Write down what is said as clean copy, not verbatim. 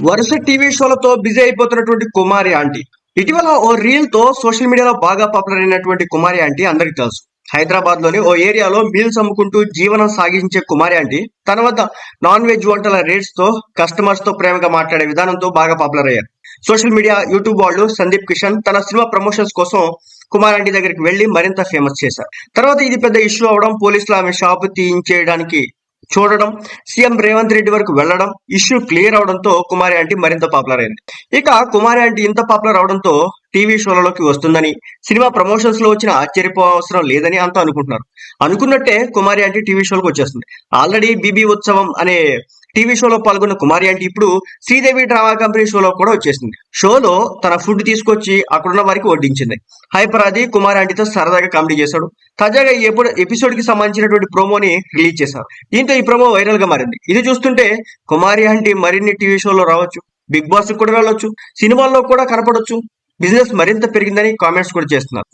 వరుస TV షోలతో busy అయిపోతున్నటువంటి కుమారి aunty. ఇటీవల ఓ reel తో సోషల్ మీడియాలో బాగా పాపులర్ అయినటువంటి కుమారి ఆంటీ అందరికి తెలుసు. హైదరాబాద్ లోని ఓ ఏరియాలో మీల్స్ అమ్ముకుంటూ జీవనం సాగించే కుమారి ఆంటీ తన వద్ద నాన్ వెజ్ వంటల రేట్స్ తో కస్టమర్స్ తో ప్రేమగా మాట్లాడే విధానంతో బాగా పాపులర్ అయ్యారు. సోషల్ మీడియా యూట్యూబ్ వాళ్ళు సందీప్ కిషన్ తన సినిమా ప్రమోషన్స్ కోసం కుమార్ ఆంటీ దగ్గరికి వెళ్లి మరింత ఫేమస్ చేశారు. తర్వాత ఇది పెద్ద ఇష్యూ అవడం, పోలీసులు ఆమె షాపు తీయించేయడానికి చూడడం, సీఎం రేవంత్ రెడ్డి వరకు వెళ్లడం, ఇష్యూ క్లియర్ అవడంతో కుమారి ఆంటీ మరింత పాపులర్ అయింది. ఇక కుమారి ఆంటీ ఇంత పాపులర్ అవడంతో టీవీ షోలలోకి వస్తుందని, సినిమా ప్రమోషన్స్ లో వచ్చిన ఆశ్చర్యపోవసరం లేదని అంతా అనుకుంటున్నారు. అనుకున్నట్టే కుమారి ఆంటీ టీవీ షోలకు వచ్చేస్తుంది. ఆల్రెడీ బీబీ ఉత్సవం అనే టీవీ షోలో పాల్గొన్న కుమారి ఆంటీ ఇప్పుడు శ్రీదేవి డ్రామా కంపెనీ షోలో కూడా వచ్చేసింది. షోలో తన ఫుడ్ తీసుకొచ్చి అక్కడున్న వారికి వడ్డించింది. హైపర్ ఆది కుమారి ఆంటీతో సరదాగా కామెడీ చేశాడు. తాజాగా ఈ ఎపిసోడ్ కి సంబంధించినటువంటి ప్రోమోని రిలీజ్ చేశారు. దీంతో ఈ ప్రోమో వైరల్ గా మారింది. ఇది చూస్తుంటే కుమారి ఆంటీ మరిన్ని టీవీ షోలో రావచ్చు, బిగ్ బాస్ కూడా వెళ్ళొచ్చు, సినిమాల్లో కూడా కనపడొచ్చు, బిజినెస్ మరింత పెరిగిందని కామెంట్స్ కూడా చేస్తున్నారు.